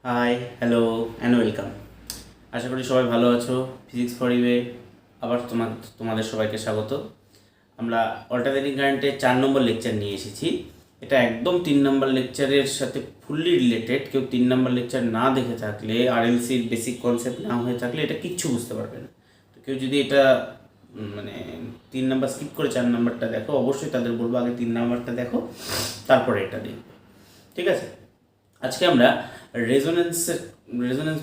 High, hello and welcome. আশা করি সবাই ভালো আছো। ফিজিক্স ফর ইউয়ে আবার তোমাদের সবাইকে স্বাগত। আমরা অল্টারনেটিং কারেন্টের 4 নম্বর লেকচার নিয়ে এসেছি। এটা একদম 3 নম্বর লেকচারের সাথে ফুললি রিলেটেড। কেউ 3 নম্বর লেকচার না দেখে থাকলে, আরএলসির বেসিক কনসেপ্ট না হয়ে থাকলে এটা কিচ্ছু বুঝতে পারবে না। তো কেউ যদি এটা মানে 3 নম্বর স্কিপ করে 4 নম্বরটা দেখো, অবশ্যই তাদের বলবো আগে 3 নম্বরটা দেখো, তারপরে এটা দেখবে। ঠিক আছে? আজকে আমরা রেজোনেন্স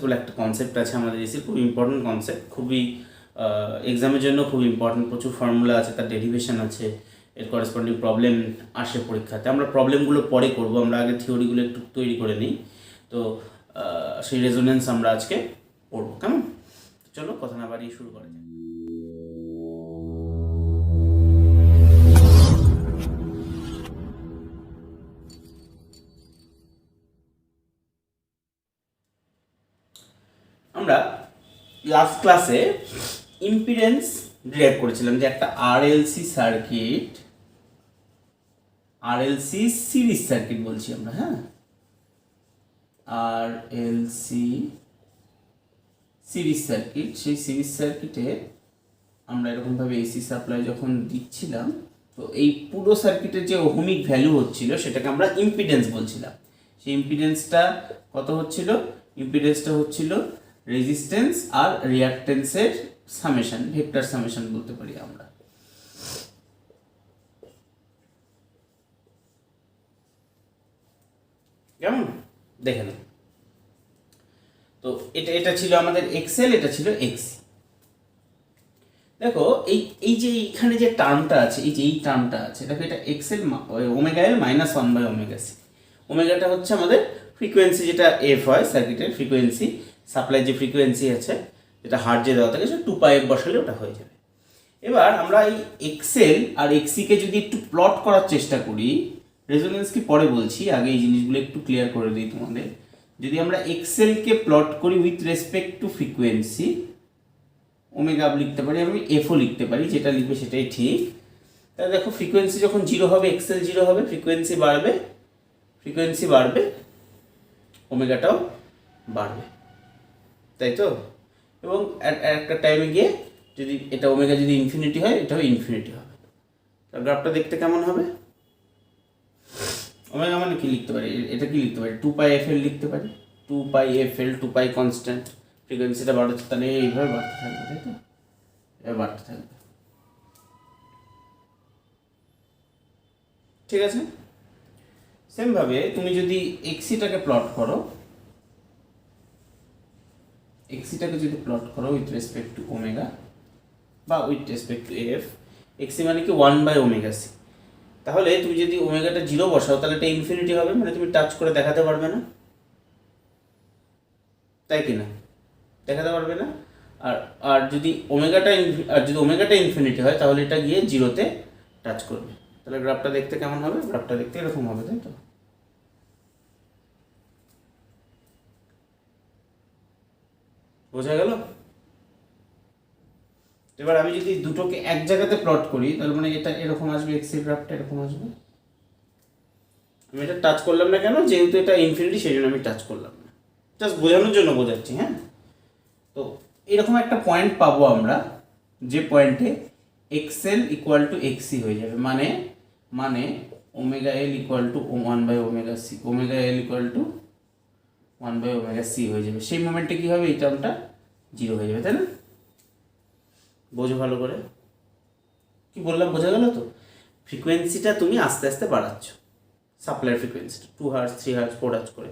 বলে একটা কনসেপ্ট আছে আমাদের এসির, খুব ইম্পর্টেন্ট কনসেপ্ট, খুবই এক্সামের জন্য খুব ইম্পর্টেন্ট। প্রচুর ফর্মুলা আছে, তার ডেরিভেশন আছে, এর করেসপন্ডিং প্রবলেম আসে পরীক্ষাতে। আমরা প্রবলেমগুলো পরে করব, আমরা আগে থিওরিগুলো একটু তৈরি করে নিই। তো সেই রেজোনেন্স আমরা আজকে পড়বো, কেমন? চলো কথা না বাড়িয়ে শুরু করা যাক। আমরা লাস্ট ক্লাসে ইম্পিডেন্স ডিরাইভ করেছিলাম যে একটা আরএলসি সিরিজ সার্কিট বলছি আমরা, হ্যাঁ, আরএলসি সিরিজ সার্কিট। সেই সিরিজ সার্কিটে আমরা এরকমভাবে এসি সাপ্লাই যখন দিচ্ছিলাম, তো এই পুরো সার্কিটের যে ওহমিক ভ্যালু হচ্ছিল সেটাকে আমরা ইম্পিডেন্স বলছিলাম। সেই ইম্পিডেন্সটা কত হচ্ছিল? ইম্পিডেন্সটা হচ্ছিল রেজিস্ট্যান্স আর রিঅ্যাকট্যান্সের সামেশন, ভেক্টর সামেশন বলতে পারি আমরা। কেমন? দেখে নাও। তো এটা ছিল আমাদের এক্সএল, এটা ছিল এক্সি। দেখো এই এই যে এইখানে যে টার্মটা আছে, এই টার্মটা আছে, দেখো এটা এক্সএল ওমেগা এল মাইনাস 1/ওমেগা সি। ওমেগাটা হচ্ছে আমাদের ফ্রিকোয়েন্সি, যেটা এফ হয় সার্কিটের ফ্রিকোয়েন্সি, সাপ্লাই যে ফ্রিকোয়েন্সি আছে, যেটা হার্টজে দেওয়া থাকে, সেটা 2πf বসালে ওটা হয়ে যাবে। এবার আমরা এই এক্সএল আর এক্সিকে যদি একটু প্লট করার চেষ্টা করি, রেজোনেন্স কি পরে বলছি, আগে এই জিনিসগুলো একটু ক্লিয়ার করে দিই তোমাদের। যদি আমরা এক্সএলকে প্লট করি with respect to frequency, omega লিখতে পারি, আমি এফও লিখতে পারি, যেটা লিখবে সেটাই ঠিক। তাহলে দেখো ফ্রিকোয়েন্সি যখন 0 হবে, এক্সএল 0 হবে, ফ্রিকোয়েন্সি বাড়বে, ওমেগাটাও বাড়বে, তাই তো? এবং একটা টাইমে গিয়ে যদি এটা ওমেগা যদি ইনফিনিটি হয়, এটাও ইনফিনিটি হবে। তার গ্রাফটা দেখতে কেমন হবে? ওমেগা মানে কি লিখতে পারি? এটা কি লিখতে পারি? 2πfl লিখতে পারি। 2πfl, 2π কনস্ট্যান্ট, ফ্রিকোয়েন্সিটা বাড়াচ্ছে, তাহলে এইভাবে বাড়তে থাকবে, তাই তো? এভাবে বাড়তে থাকবে, ঠিক আছে? সেমভাবে তুমি যদি এক্সিটাকে প্লট করো, উইথ রেসপেক্ট টু ওমেগা বা উইথ রেসপেক্ট টু এফ, এক্সি মানে কি 1/ওমেগা সি, তাহলে তুমি যদি ওমেগাটা 0 বসাও, তাহলে এটা ইনফিনিটি হবে, মানে তুমি টাচ করে দেখাতে পারবে না, তাই কি না? দেখাতে পারবে না। আর আর যদি ওমেগাটা ইনফিনিটি হয়, তাহলে এটা গিয়ে 0-তে টাচ করবে। তাহলে গ্রাফটা দেখতে কেমন হবে? গ্রাফটা দেখতে এরকম হবে, তাই তো? বোঝা গেল? এবার আমি যদি দুটোকে এক জায়গাতে প্লট করি, তাহলে মানে এটা এরকম আসবে, এক্সের গ্রাফটা এরকম আসবে। আমি এটা টাচ করলাম না কেন? যেহেতু এটা ইনফিনিটি, সেই জন্য আমি টাচ করলাম না, জাস্ট বোঝানোর জন্য বোঝাচ্ছি, হ্যাঁ। তো এরকম একটা পয়েন্ট পাবো আমরা, যে পয়েন্টে এক্সএল ইকুয়াল টু এক্সি হয়ে যাবে, মানে ওমেগা এল ইকুয়াল টু 1/ওমেগা C, omega L equal to 1/ওমেগা সি হয়ে যাবে। সেই মোমেন্টে কী হবে? এই টার্মটা 0 হয়ে যাবে, তাই না? বোঝো ভালো করে কি বললাম? বোঝা গেল তো? ফ্রিকোয়েন্সিটা তুমি আস্তে আস্তে বাড়াচ্ছ, সাপ্লাই ফ্রিকোয়েন্সিটা 2 হার্জ, 3 হার্জ, 4 হার্জ করে।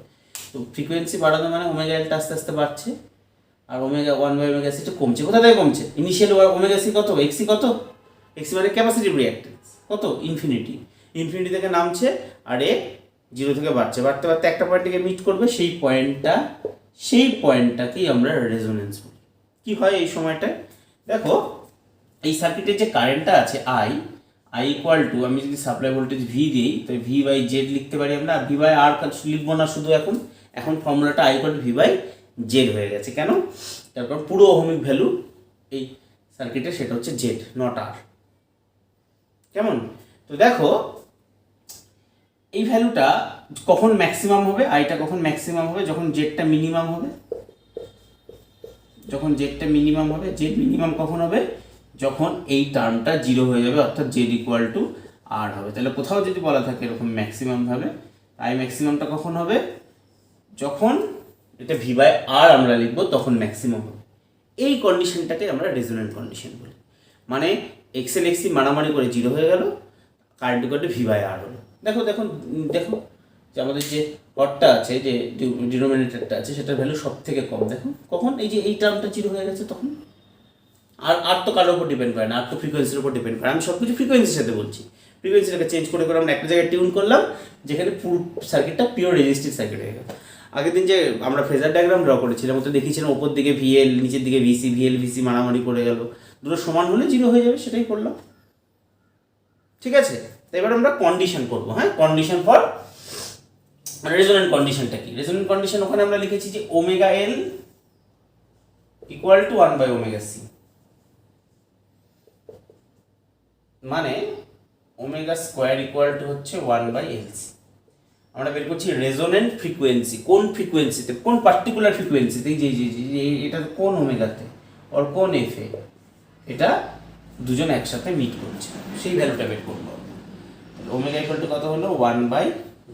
তো ফ্রিকোয়েন্সি বাড়ানো মানে ওমেগা এলটা আস্তে আস্তে বাড়ছে, আর ওমেগা 1/ওমেগা সিটা কমছে। কোথা থেকে কমছে? ইনিশিয়াল ওমেগা সি কত? এক্সি কত? এক্সি মানে ক্যাপাসিটিভ রিঅ্যাক্টেন্স কত? ইনফিনিটি থেকে নামছে, আর এ 0 থেকে বাড়তে বাড়তে একটা পয়েন্টকে মিট করবে। সেই পয়েন্টটাকেই আমরা রেজোনেন্স বলি। কী হয় এই সময়টায়? দেখো এই সার্কিটের যে কারেন্টটা আছে আই ইকুয়াল টু, আমি যদি সাপ্লাই ভোল্টেজ ভি দিই, তো V/Z লিখতে পারি আমরা। আর V/R লিখবো না শুধু, এখন ফর্মুলাটা I ইকুয়াল টু V/Z হয়ে গেছে। কেন? তারপর পুরো ওহমিক ভ্যালু এই সার্কিটে সেটা হচ্ছে Z, নট R। কেমন? তো দেখো এই ভ্যালুটা কখন ম্যাক্সিমাম হবে, আইটা কখন ম্যাক্সিমাম হবে, যখন জেডটা মিনিমাম হবে। যখন জেডটা মিনিমাম হবে, জেড মিনিমাম কখন হবে, যখন এই টার্মটা জিরো হয়ে যাবে, অর্থাৎ জেড ইকুয়াল টু আর হবে। তাহলে কোথাও যদি বলা থাকে এরকম ম্যাক্সিমাম হবে, আই ম্যাক্সিমামটা কখন হবে, যখন এটা ভি বাই আর আমরা লিখবো তখন ম্যাক্সিমাম হবে। এই কন্ডিশনটাকে আমরা রেজোন্যান্ট কন্ডিশন বলি। মানে এক্সেল এক্সি মারামারি করে জিরো হয়ে গেল, current equal to V by R হলো। দেখো দেখো দেখো যে আমাদের যে হরটা আছে, যে ডিনোমিনেটরটা আছে, সেটার ভ্যালু সব থেকে কম। দেখো কখন এই যে এই টার্মটা জিরো হয়ে গেছে তখন। আর তো কারোর উপর ডিপেন্ড করে না, আর তো ফ্রিকোয়েন্সির উপর ডিপেন্ড করে। আমি সব কিছু ফ্রিকোয়েন্সির সাথে বলছি। ফ্রিকোয়েন্সিটাকে চেঞ্জ করে করে আমরা একটা জায়গায় টিউন করলাম, যেখানে পুরো সার্কিটটা পিওর রেজিস্টিভ সার্কিট হয়ে গেল। আগের দিন যে আমরা ফেজার ডায়াগ্রাম ড্র করেছিলাম, ওতে দেখিয়েছিলাম ওপর দিকে ভিএল, নিচের দিকে ভিসি, ভিএল ভিসি মারামারি করে গেল, দুটো সমান হলে জিরো হয়ে যাবে, সেটাই করলাম। ঠিক আছে, তো এবার আমরা কন্ডিশন করবো। হ্যাঁ, কন্ডিশন ফর রেজোন্যান্ট কন্ডিশনটা কি? রেজোন্যান্ট কন্ডিশন ওখানে আমরা লিখেছি যে omega L equal to 1 by omega C, মানে ওমেগা স্কোয়ার ইকুয়াল টু হচ্ছে 1 বাই এল সি। আমরা বের করছি রেজোন্যান্ট ফ্রিকোয়েন্সি, কোন ফ্রিকোয়েন্সিতে, কোন পার্টিকুলার ফ্রিকোয়েন্সিতে, যে এটা কোন ওমেগাতে আর কোন এফ এ এটা দুজন একসাথে মিট করছে, সেই ভ্যালুটা বের করবো। ওমেগা ইকুয়াল টু কত হলো, 1 by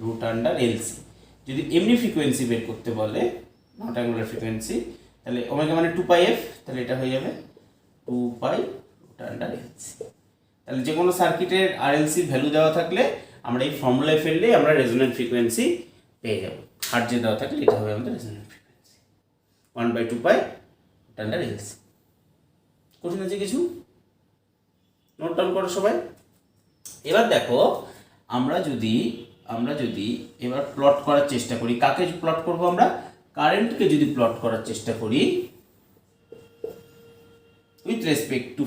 root under L C. যদি এমনি ফ্রিকোয়েন্সি বের করতে বলে, নট অ্যাঙ্গুলার ফ্রিকোয়েন্সি, তাহলে ওমেগা মানে 2 পাই এফ, তাহলে এটা হয়ে যাবে 2 pi root under L C. তাহলে যে কোনো সার্কিটের আরএলসির ভ্যালু দেওয়া থাকলে আমরা এই ফর্মুলায় ফেললেই আমরা রেজোন্যান্ট ফ্রিকোয়েন্সি পেয়ে যাব। হার্টজে দেওয়া থাকলে এটা হবে আমাদের resonant frequency, 1 by 2 pi root under L C. কঠিন আছে কিছু? নোট ডাউন করো সবাই। এবার দেখো, আমরা যদি এবার প্লট করার চেষ্টা করি, কাকে প্লট করব আমরা, কারেন্টকে যদি প্লট করার চেষ্টা করি উইথ রেসপেক্ট টু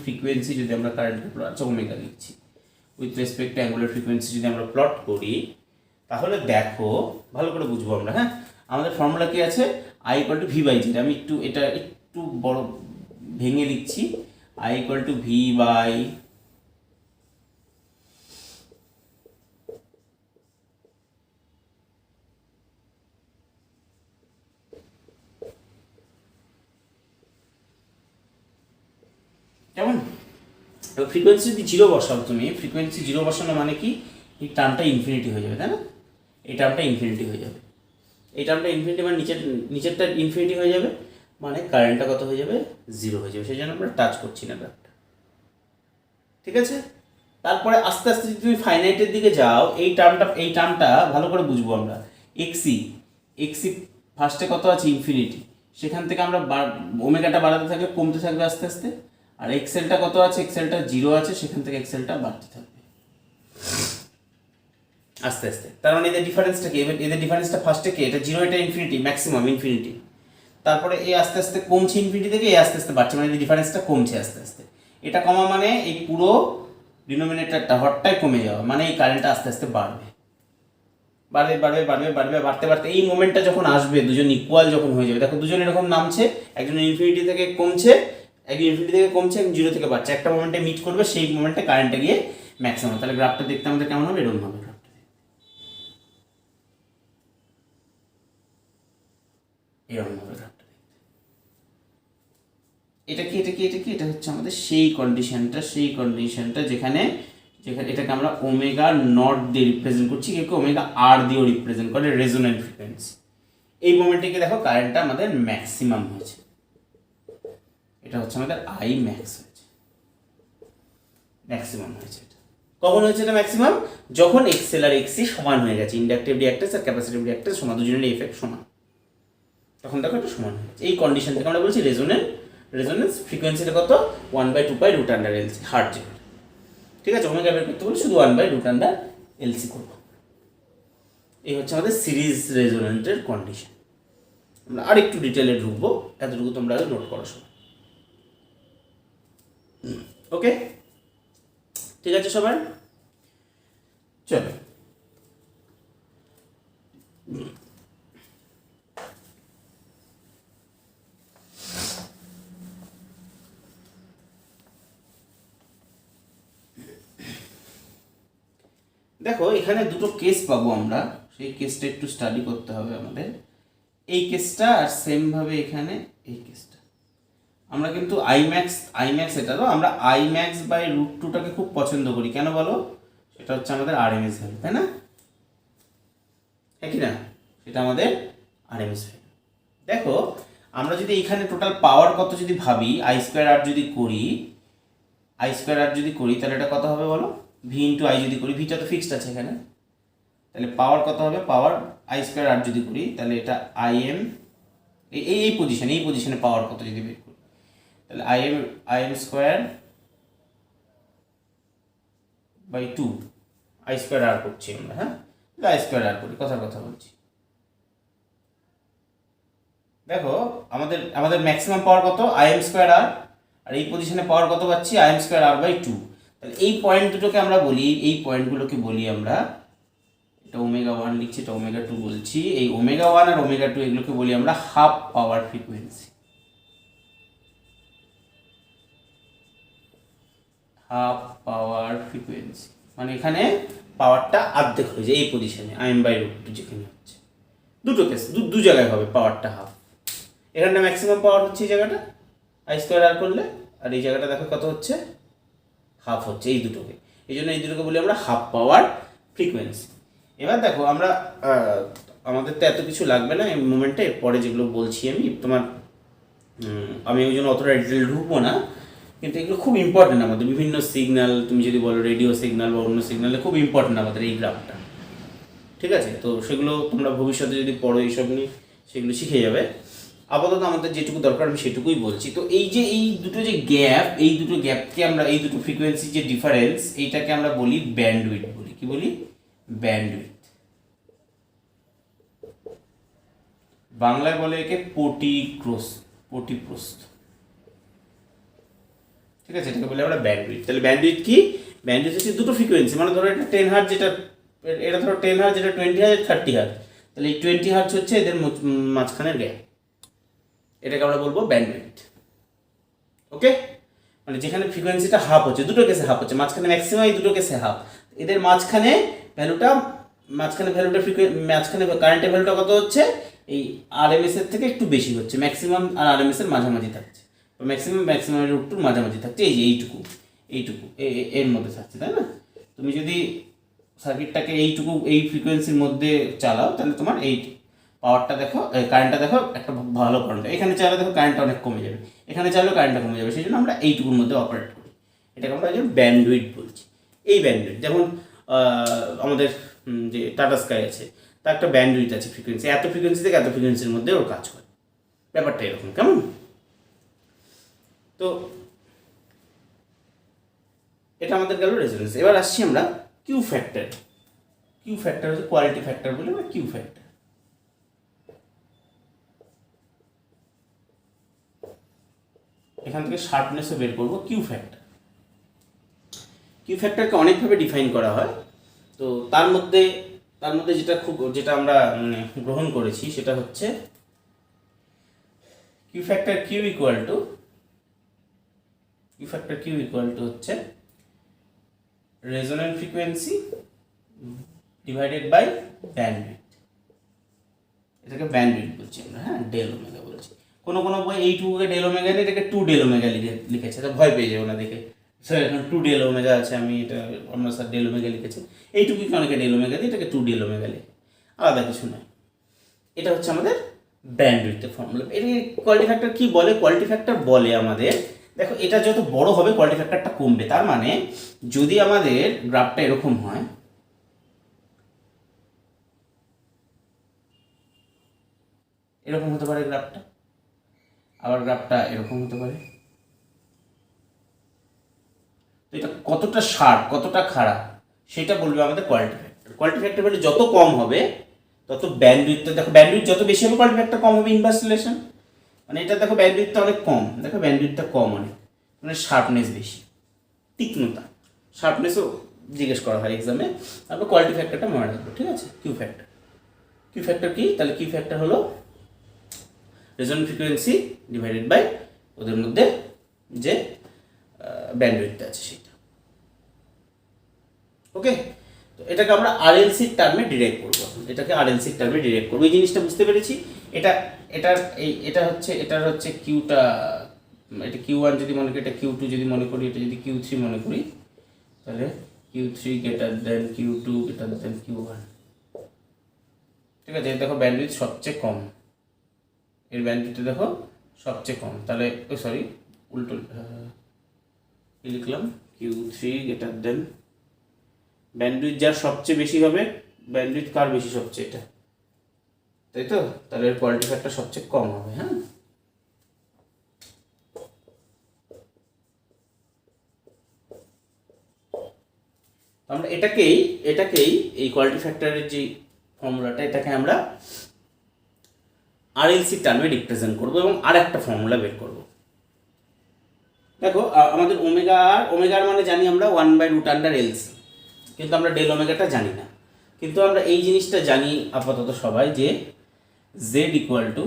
ফ্রিকোয়েন্সি, যদি আমরা কারেন্টকে প্লট, আচ্ছা ওমেগা লিখছি, with respect to angular frequency যদি আমরা প্লট করি, তাহলে দেখো ভালো করে বুঝবো আমরা। হ্যাঁ, আমাদের ফর্মুলা কি আছে, I equal to V by Z. আমি এটা একটু বড় ভেঙে লিখছি, I equal to V by কেমন। এবার ফ্রিকোয়েন্সি যদি জিরো বসাও তুমি, ফ্রিকোয়েন্সি জিরো বসানো মানে কি, এই টার্মটা ইনফিনিটি হয়ে যাবে, তাই না? এই টার্মটা ইনফিনিটি হয়ে যাবে, এই টার্মটা ইনফিনিটি মানে নিচেরটা ইনফিনিটি হয়ে যাবে, মানে কারেন্টটা কত হয়ে যাবে, জিরো হয়ে যাবে। সেই জন্য আমরা টাচ করছি না গ্রাফটা। ঠিক আছে, তারপরে আস্তে আস্তে যদি তুমি ফাইনাইটের দিকে যাও, এই টার্মটা ভালো করে বুঝবো আমরা। এক্সি ফার্স্টে কত আছে, ইনফিনিটি, সেখান থেকে আমরা ওমেগাটা বাড়াতে থাকলে কমতে থাকবে আস্তে আস্তে। আর এক্সেলটা কত আছে, এক্সেলটা জিরো আছে, সেখান থেকে এক্সেলটা বাড়তে থাকবে আস্তে আস্তে। তার মানে এদের ডিফারেন্সটা কি, এদের ডিফারেন্সটা ফার্স্টে কি, এটা জিরো, এটা ইনফিনিটি, ম্যাক্সিমাম ইনফিনিটি, তারপরে এই আস্তে আস্তে কমছে ইনফিনিটি থেকে, এই আস্তে আস্তে বাড়ছে, মানে ডিফারেন্সটা কমছে আস্তে আস্তে। এটা কমা মানে এই পুরো ডিনোমিনেটরটা হরটাই কমে যাওয়া, মানে এই কারেন্টটা আস্তে আস্তে বাড়বে, বাড়বে বাড়বে বাড়বে বাড়বে, বাড়তে বাড়তে এই মোমেন্টটা যখন আসবে, দুজন ইকুয়াল যখন হয়ে যাবে, দেখো দুজন এরকম নামছে, একজন ইনফিনিটি থেকে কমছে, একজন ইনফিনিটি থেকে কমছে, একজন জিরো থেকে বাড়ছে, একটা মোমেন্টে মিট করবে, সেই মোমেন্টে কারেন্টটা গিয়ে ম্যাক্সিমাম। তাহলে গ্রাফটা দেখতে আমাদের কেমন হবে, এরকম হবে গ্রাফটা, এরকম হবে গ্রাফটা দেখতে। এটা হচ্ছে আমাদের সেই কন্ডিশনটা যেখানে এটাকে আমরা ওমেগা নট দিয়ে রিপ্রেজেন্ট করছি, কেউ ওমেগা আর দিয়েও রিপ্রেজেন্ট করে, রেজোন্যান্ট ফ্রিকোয়েন্সি। এই মোমেন্টে দেখো কারেন্টটা আমাদের ম্যাক্সিমাম হয়েছে, এটা হচ্ছে আমাদের আই ম্যাক্স হয়েছে, ম্যাক্সিমাম হয়েছে। এটা কখন হয়েছে, এটা ম্যাক্সিমাম যখন এক্সেল আর এক্সি সমান হয়ে গেছে, ইন্ডাকটিভ রিঅ্যাক্ট্যান্স আর ক্যাপাসিটিভ রিঅ্যাক্ট্যান্স সমান, দুজনের এফেক্ট সমান, তখন দেখো এটা সমান হয়েছে। এই কন্ডিশন থেকে আমরা বলছি রেজোনেন্স ফ্রিকোয়েন্সিটা কত, 1 by 2 pi root under L C, hertz যেটা। ঠিক আছে, ওমেগা বের করতে বলে শুধু 1 by root under L C করবো। এই হচ্ছে আমাদের সিরিজ রেজোনেন্টের কন্ডিশন। আমরা আর একটু ডিটেলে ঢুকবো, এতটুকু তোমরা নোট করো সবাই। ওকে, ঠিক আছে সবাই, চলো। দেখো এখানে দুটো কেস পাবো আমরা, সেই কেসটা একটু স্টাডি করতে হবে আমাদের। এই কেসটা আর সেমভাবে এখানে এই কেসটা। আমরা কিন্তু আইম্যাক্স এটা তো আমরা আইম্যাক্স বাই √2টাকে খুব পছন্দ করি, কেন বলো? সেটা হচ্ছে আমাদের আরএমএস ভ্যালু, তাই না? হ্যাঁ কি না? সেটা আমাদের আরএমএস ভ্যালু। দেখো আমরা যদি এখানে টোটাল পাওয়ার কত যদি ভাবি, I²R যদি করি, I²R যদি করি তাহলে এটা কত হবে বলো? V×I যদি করি, ভিটা তো ফিক্সড আছে এখানে, তাহলে পাওয়ার কত হবে? পাওয়ার I²R যদি করি তাহলে এটা IM, এই পজিশনে পাওয়ার কত যদি বের করি তাহলে IM²/2 I²R করছি আমরা, হ্যাঁ I²R করি, কথার কথা বলছি। দেখো আমাদের ম্যাক্সিমাম পাওয়ার কত? IM²R, আর এই পজিশনে পাওয়ার কত পাচ্ছি? IM²R/2। তাহলে এই পয়েন্ট দুটোকে আমরা বলি, এই পয়েন্টগুলোকে বলি আমরা, এটা ω1 লিখছি, এটা ω2 বলছি, এই ω1 আর ω2 এগুলোকে বলি আমরা হাফ পাওয়ার ফ্রিকোয়েন্সি। হাফ পাওয়ার ফ্রিকোয়েন্সি মানে এখানে পাওয়ারটা অর্ধেক হয়ে যায় এই পজিশনে, IM/√2 যেখানে হচ্ছে। দুটো কেস, দু জায়গায় হবে পাওয়ারটা হাফ। এখানটা ম্যাক্সিমাম পাওয়ার হচ্ছে এই জায়গাটা I²R করলে, আর এই জায়গাটা দেখো কত হচ্ছে? হাফ হচ্ছে, এই দুটোকে। এই জন্য এই দুটোকে বলি আমরা হাফ পাওয়ার ফ্রিকোয়েন্সি। এবার দেখো আমরা আমাদের তো এত কিছু লাগবে না এই মোমেন্টে, পরে যেগুলো বলছি আমি ওই জন্য অতটা ডিটেল ঢুকবো না, কিন্তু এগুলো খুব ইম্পর্টেন্ট আমাদের। বিভিন্ন সিগন্যাল, তুমি যদি বলো রেডিও সিগন্যাল বা অন্য সিগন্যালে, খুব ইম্পর্টেন্ট আমাদের এই গ্রাফটা, ঠিক আছে? তো সেগুলো তোমরা ভবিষ্যতে যদি পড়ো এইসব নিয়ে সেগুলো শিখে যাবে। আপাতত আমাদের যেটুকু দরকার আমি সেটুকুই বলছি। তো এই যে এই দুটো যে গ্যাপ, এই দুটো গ্যাপকে আমরা, এই দুটো ফ্রিকোয়েন্সির যে ডিফারেন্স, এইটাকে আমরা বলি ব্যান্ডউইথ বলি। কি বলি? ব্যান্ডউইথ। বাংলায় বলে একে পটিপ্রস্থ, ঠিক আছে? এটাকে বলে আমরা ব্যান্ডউইথ। তাহলে ব্যান্ডউইথ কি? ব্যান্ডউইথ হচ্ছে দুটো ফ্রিকোয়েন্সি, মানে ধরো এটা 10 হার্জ, এটা ধরো 10 হার্জ, এটা 20 হার্জ, 30 হার্জ। তাহলে এই 20 হার্জ হচ্ছে এদের মাঝখানের গ্যাপ, এটাকে আমরা বলবো ব্যান্ডউইথ। ওকে, মানে যেখানে ফ্রিকোয়েন্সিটা হাফ হচ্ছে, দুটো কেসে হাফ হচ্ছে, মাঝখানে ম্যাক্সিমাম, এই দুটো কেসে হাফ, এদের মাঝখানে ভ্যালুটা মাঝখানে কারেন্টের ভ্যালুটা কত হচ্ছে? এই আরএমএস এর থেকে একটু বেশি হচ্ছে, ম্যাক্সিমাম আর আরএমএস এর মাঝামাঝি থাকছে, ম্যাক্সিমাম √2 মাঝামাঝি থাকছে, এই যে এইটুকু এর মধ্যে থাকছে, তাই না? তুমি যদি সার্কিটটাকে এই ফ্রিকোয়েন্সির মধ্যে চালাও তাহলে তোমার এই পাওয়ারটা দেখো, কারেন্টটা দেখো একটা ভালো কারেন্ট, এখানে চাইলে দেখো কারেন্টটা অনেক কমে যাবে, এখানে চাইলেও কারেন্টটা কমে যাবে। সেই জন্য আমরা এইটুকুর মধ্যে অপারেট করি, এটাকে আমরা ব্যান্ডউইথ বলছি। এই ব্যান্ডউইথ যেমন আমাদের যে টাটা স্কাই আছে, তার একটা ব্যান্ডউইথ আছে, ফ্রিকোয়েন্সি এত ফ্রিকোয়েন্সি থেকে এত ফ্রিকোয়েন্সির মধ্যে ওর কাজ করে, ব্যাপারটা এরকম, কেমন? তো এটা আমাদের গেল রেজোনেন্স। এবার আসছি আমরা কিউ ফ্যাক্টর। কিউ ফ্যাক্টর হচ্ছে কোয়ালিটি ফ্যাক্টর বলে, বা কিউ ফ্যাক্টর। এখান থেকে শার্পনেসও বের করবো। কিউ ফ্যাক্টরকে অনেকভাবে ডিফাইন করা হয়। তো তার মধ্যে যেটা আমরা গ্রহণ করেছি সেটা হচ্ছে Q factor Q equal to হচ্ছে resonant frequency divided by bandwidth. এটাকে ব্যান্ডউইথ বলছি আমরা, হ্যাঁ, ডেল ওমেগা বলছি। কোনো বই এইটুকুকে ডেল ওমেগা নিয়ে এটাকে 2 ডেল ওমেগা লিখেছে, তো ভয় পেয়ে যাবো না দেখে, স্যার এখন 2 ডেল ওমেগা আছে, আমরা স্যার ডেল ওমেগা লিখেছি। এইটুকুকে অনেকে ডেল ওমেগা দিয়ে এটাকে 2 ডেল ওমেগা লিখে, আলাদা কিছু নয়। এটা হচ্ছে আমাদের ব্যান্ডউইথের ফর্মুলা। এর কোয়ালিটি ফ্যাক্টর কি বলে? কোয়ালিটি ফ্যাক্টর বলে আমাদের, দেখো এটা যত বড় হবে কোয়ালিটি ফ্যাক্টরটা কমবে। তার মানে যদি আমাদের গ্রাফটা এরকম হয়, এরকম হতে পারে গ্রাফটা, আবার গ্রাফটা এরকম হতে পারে, তো এটা কতটা শার্প, কতটা খারাপ সেটা বলবে আমাদের কোয়ালিটি ফ্যাক্টর। কোয়ালিটি ফ্যাক্টর বলে যত কম হবে তত ব্যান্ডউইথটা, দেখো ব্যান্ডউইথ যত বেশি হবে কোয়ালিটি ফ্যাক্টর কম হবে, ইনভার্স রিলেশন। মানে এটা দেখো ব্যান্ডউইথটা অনেক কম, দেখো ব্যান্ডউইথটা কম অনেক, মানে শার্পনেস বেশি, তীক্ষ্ণতা, শার্পনেসও জিজ্ঞেস করা হয় এক্সামে। তারপর কোয়ালিটি ফ্যাক্টরটা মনে রাখবো, ঠিক আছে? কিউ ফ্যাক্টর কি? তাহলে কিউ ফ্যাক্টর হলো রেজোন্যান্ট ফ্রিকোয়েন্সি ডিভাইডেড বাই ওদের মধ্যে যে ব্যান্ডউইথটা আছে সেটা। ওকে, তো এটাকে আমরা আরএলসির টার্মে ডিরাইভ করবো, এটাকে আরএলসির টার্মে ডিরাইভ করবো। এই জিনিসটা বুঝতে পেরেছি। এটার হচ্ছে কিউটা, এটা Q1 যদি মনে করি, এটা Q2 যদি মনে করি, এটা যদি Q3 মনে করি, তাহলে Q3 greater than Q2 greater than Q1। ঠিক আছে, দেখো ব্যান্ডউইথ সবচেয়ে কম, এর ব্যান্ডউইথটা দেখো সবচেয়ে কম, তাহলে সরি উল্টো কি লিখলাম, Q3 গ্রেটার দেন, ব্যান্ডউইথ যার সবচেয়ে বেশি হবে, ব্যান্ডউইথ কার বেশি সবচেয়ে, এটা, তাই তো, তাহলে এর কোয়ালিটি ফ্যাক্টর সবচেয়ে কম হবে। হ্যাঁ, আমরা এটাকেই এই কোয়ালিটি ফ্যাক্টরের যে ফর্মুলাটা, এটাকে আমরা আরএলসি টার্মে রিপ্রেজেন্ট করব এবং আর একটা ফর্মুলা বের করব। দেখো আমাদের ওমেগার মানে জানি আমরা 1/√LC, কিন্তু আমরা ডেল ওমেগাটা জানি না। কিন্তু আমরা এই জিনিসটা জানি আপাতত সবাই, যে z equal to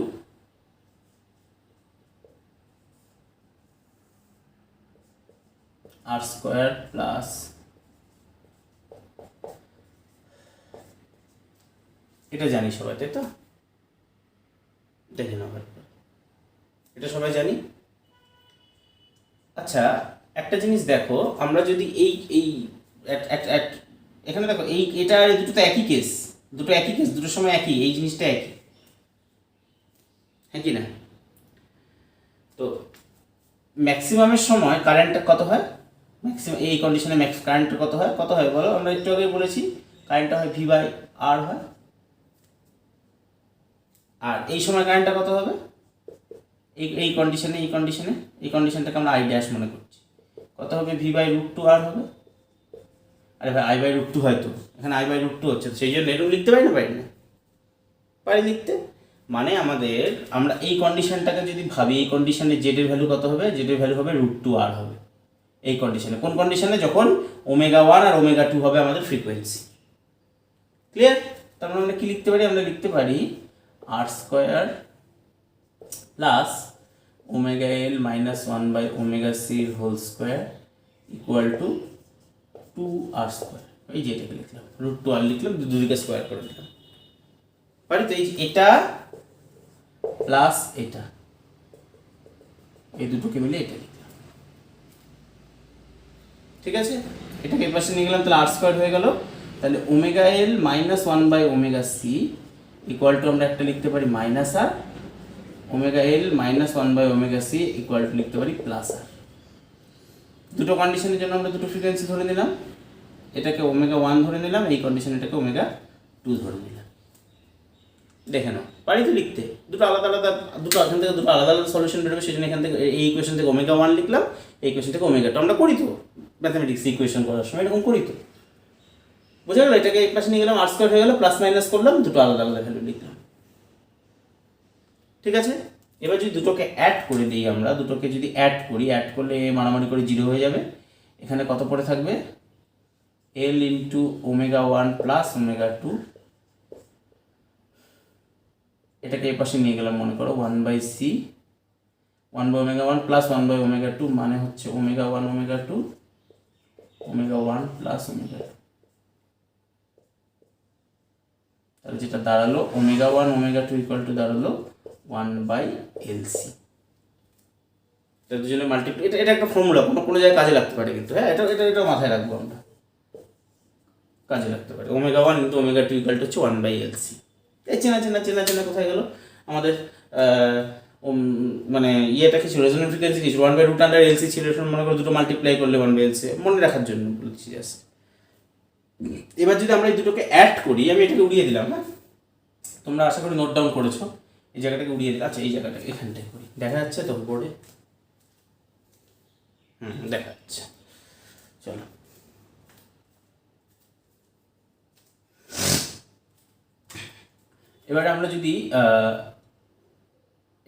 r² plus এটা জানি সবাই, তাই তো, দেখে নাও, এটা সবাই জানি। আচ্ছা, একটা জিনিস দেখো, আমরা যদি এই এখানে দেখো এটা আর দুটো তো একই কেস, দুটোর সময় একই, এই জিনিসটা একই, হ্যাঁ কি না? তো ম্যাক্সিমামের সময় কারেন্টটা কত হয়, ম্যাক্সিমাম এই কন্ডিশনে কারেন্টটা কত হয় বলো? আমরা একটু আগে বলেছি কারেন্টটা হয় V/R হয়, আর এই সময় কারেন্টটা কত হবে, এই কন্ডিশনটাকে আমরা I' মনে করছি, কত হবে, V/√2R হবে। আরে ভাই I/√2 হয়তো, এখানে I/√2 হচ্ছে, সেই জন্য এরকম লিখতে পারি না, পারি লিখতে। মানে আমরা এই কন্ডিশনটাকে যদি ভাবি, এই কন্ডিশনে জেডের ভ্যালু কত হবে, জেডের ভ্যালু হবে √2R হবে এই কন্ডিশনে। কোন কন্ডিশনে? যখন ω1 আর ω2 হবে আমাদের ফ্রিকোয়েন্সি। ক্লিয়ার? তার মানে আমরা কি লিখতে পারি, আমরা লিখতে পারি r² plus ωL minus 1/ωc² equal to 2r²। এই যে এটাকে লিখলাম, √2R লিখলাম, দুদিকে স্কোয়ার করে দিলাম, পারি তো? এটা প্লাস এটা, এই দুটোকে মিলে এটা লিখলাম, ঠিক আছে? এটাকে এই পাশে নিয়ে গেলাম, তাহলে r² হয়ে গেল। তাহলে ωL minus 1/ωc equal two আমরা একটা লিখতে পারি minus R, ωL minus 1/ωc equal to লিখতে পারি প্লাস আর। দুটো কন্ডিশনের জন্য আমরা দুটো ফ্রিকোয়েন্সি ধরে নিলাম, এটাকে ω1 ধরে নিলাম, এই কন্ডিশন এটাকে ω2 ধরে নিলাম। দেখে নাও, পারি তো লিখতে? দুটো আলাদা এখান থেকে দুটো আলাদা সলিউশন বেরোবে, সেই জন্য এখান থেকে এই ইকুয়েশন থেকে ω1 লিখলাম, এই ইকুয়েশন থেকে ω2। আমরা করি তো ম্যাথামেটিক্স ইকুয়েশন করার সময় এরকম করি তো, বোঝা গেল? এটাকে এই পাশে নিয়ে গেলাম, r² হয়ে গেল, প্লাস মাইনাস করলাম, দুটো আলাদা ভ্যালু লিখলাম, ঠিক আছে? এবার যদি দুটোকে অ্যাড করে দিই, আমরা দুটোকে যদি অ্যাড করলে মারামারি করে 0 হয়ে যাবে। এখানে কত পড়ে থাকবে, L ইন্টু ω1 প্লাস ω2, এটাকে এই পাশে নিয়ে গেলাম, মনে করো 1/c 1/ω1 প্লাস 1/ω2, মানে হচ্ছে ω1 ω2 ω1 প্লাস ω2, তাহলে যেটা দাঁড়ালো ω1 ω2 ইকুয়াল টু দাঁড়ালো 1/LC। দুজনে মাল্টিপ্লাই, এটা একটা ফর্মুলা, কোনো জায়গায় কাজে লাগতে পারে কিন্তু, হ্যাঁ, এটা মাথায় রাখবো, আমরা কাজে লাগতে পারে। ω1 ইন্টু ω2 ইকুয়াল টু হচ্ছে 1/LC। এই চেনা কোথায় গেল আমাদের? মানে ইয়েটা কি ছিল, রেজোনেন্ট ফ্রিকোয়েন্সি কি ছিল, 1/√LC ছিল, মনে করো দুটো মাল্টিপ্লাই করলে 1/LC, মনে রাখার জন্য বলছি জাস্ট। এবার যদি আমরা এই দুটোকে অ্যাড করি, আমি এটাকে উড়িয়ে দিলাম, হ্যাঁ, তোমরা আশা করি নোট ডাউন করেছো, এই জায়গাটাকে উড়িয়ে দিলাম। আচ্ছা, এই জায়গাটা এখানটায় করি, দেখা যাচ্ছে তো বোর্ডে? দেখা যাচ্ছে, চলো। এবারে আমরা যদি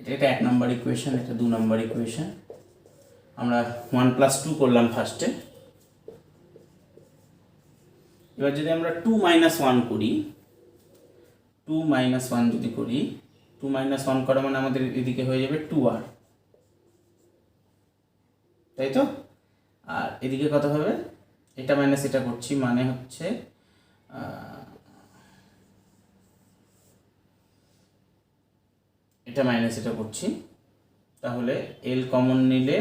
এটা 1 নম্বর ইকুয়েশন, এটা 2 নম্বর ইকুয়েশন, আমরা 1 + 2 করলাম ফার্স্টে। এবার যদি আমরা 2 - 1 করি, 2 - 1 যদি করি, 2 - 1 করা মানে আমাদের এদিকে হয়ে যাবে 2r, তাই তো? আর এদিকে কত হবে, এটা মাইনাস এটা করছি, মানে হচ্ছে এটা মাইনাস এটা করছি, তাহলে এল কমন নিলে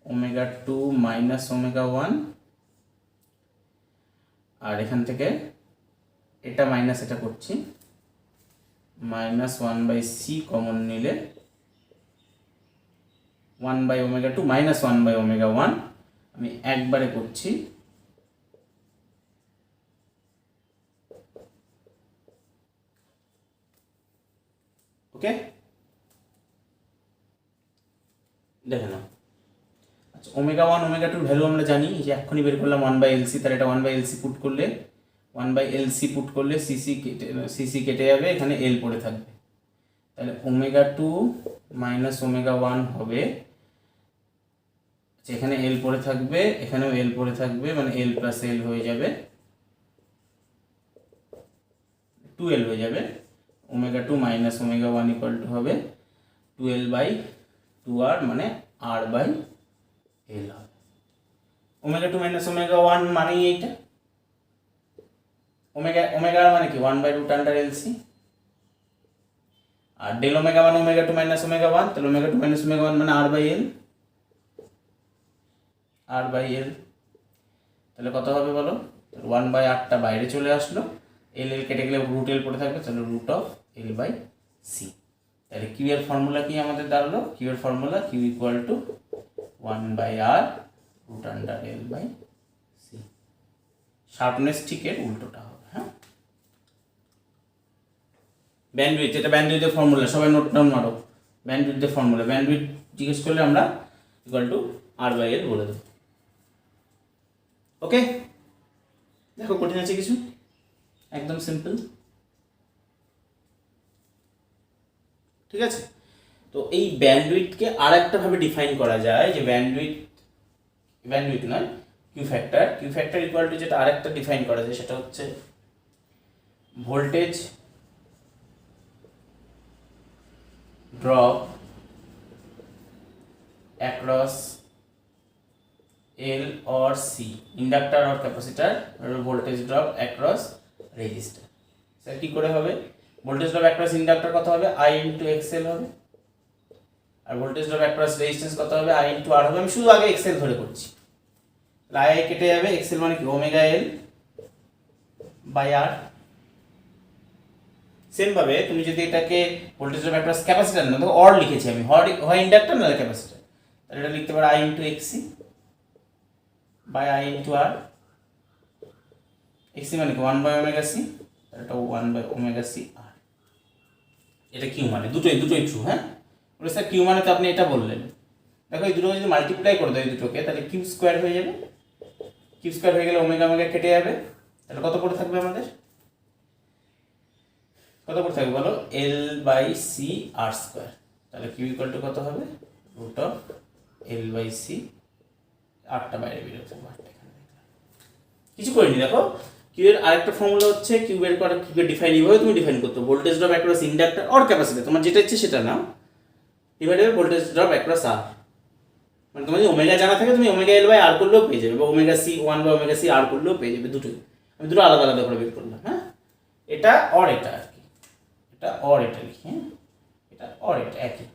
ওমেগা 2 মাইনাস ওমেগা 1, আর এখান থেকে এটা মাইনাস এটা করছি, মাইনাস 1/c কমন নিলে 1/ওমেগা 2 মাইনাস 1/ওমেগা 1, আমি একবারে করছি। ওকে, দেখে নাও। আচ্ছা, ওমেগা 1 ওমেগা 2 ভ্যালু আমরা জানি, যে এক্ষুনি বের করলাম 1/LC, তার এটা 1/LC পুট করলে 1/LC পুট করলে সিসি কেটে যাবে, এখানে এল পড়ে থাকবে, তাহলে ওমেগা 2 মাইনাস ওমেগা 1 হবে, এখানে এল পড়ে থাকবে, এখানেও এল পড়ে থাকবে, মানে এল প্লাস এল হয়ে যাবে 2L হয়ে যাবে। Omega 2 minus omega 1 equal to হবে 12/2R, মানে R/L হবে। ওমেগা 2 মাইনাস ওমেগা 1 মানেই এইটা, ওমেগা মানে কি 1/√LC, আর ডেল ওমেগা মানে ওমেগা 2 মাইনাস ওমেগা 1, তাহলে ওমেগা 2 মাইনাস ওমেগা 1 মানে R/L, তাহলে কত হবে বলো? 1/8টা বাইরে চলে আসলো, এল কেটে গেলে রুট এল পড়ে থাকবে, তাহলে √L/c। তাহলে কিউ এর ফর্মুলা কি আমাদের দাঁড়ালো? কিউ এর formula Q equal to 1/r√L/c। Sharpness ঠিক এর উল্টোটা হবে। হ্যাঁ, ব্যান্ডউইথ, এটা ব্যান্ডউইথের ফর্মুলা, সবাই নোট ডাউন মারো। ব্যান্ডউইথের ফর্মুলা, ব্যান্ডউইথ জিজ্ঞেস করলে আমরা ইকুয়াল টু R/L বলে দেবো। ওকে, দেখো কঠিন আছে কিছু? একদম সিম্পল, ঠিক আছে। তো এই ব্যান্ডউইথকে আর একটা ভাবে ডিফাইন করা যায়, যে ব্যান্ডউইথ নয়, কিউ ফ্যাক্টর ইকুয়াল টু, যেটা আরেকটা ডিফাইন করা যায় সেটা হচ্ছে voltage drop across L or C, inductor or capacitor, voltage drop across register. Sir কি করে হবে? ভোল্টেজ ড্রপ অ্যাক্রস ইন্ডাক্টর কত হবে? I × XL হবে, আর ভোল্টেজ ড্রপ অ্যাক্রস রেজিস্ট্যান্স কত হবে? I × R হবে। আমি শুধু আগে XL ধরে করছি, I কেটে যাবে, XL মানে কি ওমেগা L/R। সেম ভাবে তুমি যদি এটাকে ভোল্টেজ ড্রপ অ্যাক্রস ক্যাপাসিটর না, দেখো অর লিখেছি আমি, হয় ইন্ডাক্টর না ক্যাপাসিটর, তাহলে এটা লিখতে পারো I × XC/I × R। XC মানে কি 1/ωc, এটা 1/ωc/R। এটা কিউ মানে দুটোই ট্রু। হ্যাঁ, বলে স্যার কিউ মানে তো আপনি এটা বললেন। দেখো এই দুটো যদি মাল্টিপ্লাই করে দাও এই দুটোকে, তাহলে কিউ স্কোয়ার হয়ে যাবে, কিউ স্কোয়ার হয়ে গেলে ওমেগা কেটে যাবে, তাহলে কত পড়ে থাকবে আমাদের? কত পড়ে থাকবে বলো? L/C/R²। তাহলে কিউ ইকুয়াল টু কত হবে? √L/C। 8টা বাইরে বেরোচ্ছে, কিছু করিনি। দেখো কিউ এর আরেকটা ফর্মুলা হচ্ছে, কিউ বের করা, কিউ এর ডিফাইন এইভাবে তুমি ডিফাইন করতে, voltage drop across inductor or capacitor, তোমার যেটা ইচ্ছে সেটা নাও, divided by voltage drop across R। মানে তোমার যদি ওমেগা জানা থাকে, তুমি ওমেগা L/R করলেও পেয়ে যাবে, বা ওমেগা C 1/ωc/R করলেও পেয়ে যাবে, দুটোই। আমি দুটো আলাদা আলাদা করে বের করলাম। হ্যাঁ, এটা অর এটা আর কি, এটা অর এটা লিখি। হ্যাঁ, এটা অর এটা একই।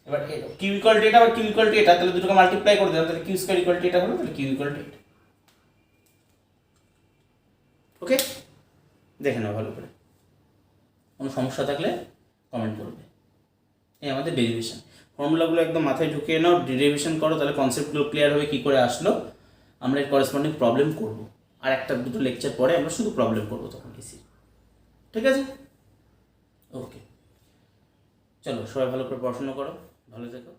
এবার কিউ ইকুয়াল টু এটা, আবার কিউ ইকুয়াল টু এটা, তাহলে দুটোকে মাল্টিপ্লাই করে দিলাম, তাহলে কিউ স্কয়ার ইকুয়াল টু এটা হলো, তাহলে কিউ ইকুয়াল টু এটা। ওকে, দেখে নাও ভালো করে, কোনো সমস্যা থাকলে কমেন্ট করবে। এই আমাদের ডেরিভেশন ফর্মুলাগুলো একদম মাথায় ঢুকিয়ে নাও, ডেরিভেশন করো, তাহলে কনসেপ্টগুলো ক্লিয়ার হবে কী করে আসলো। আমরা এর করেসপন্ডিং প্রবলেম করবো, আর একটা দুটো লেকচার পরে আমরা শুধু প্রবলেম করবো তখন ইসি। ঠিক আছে, ওকে, চলো সবাই ভালো করে পড়াশোনা করো, ভালো থেকো।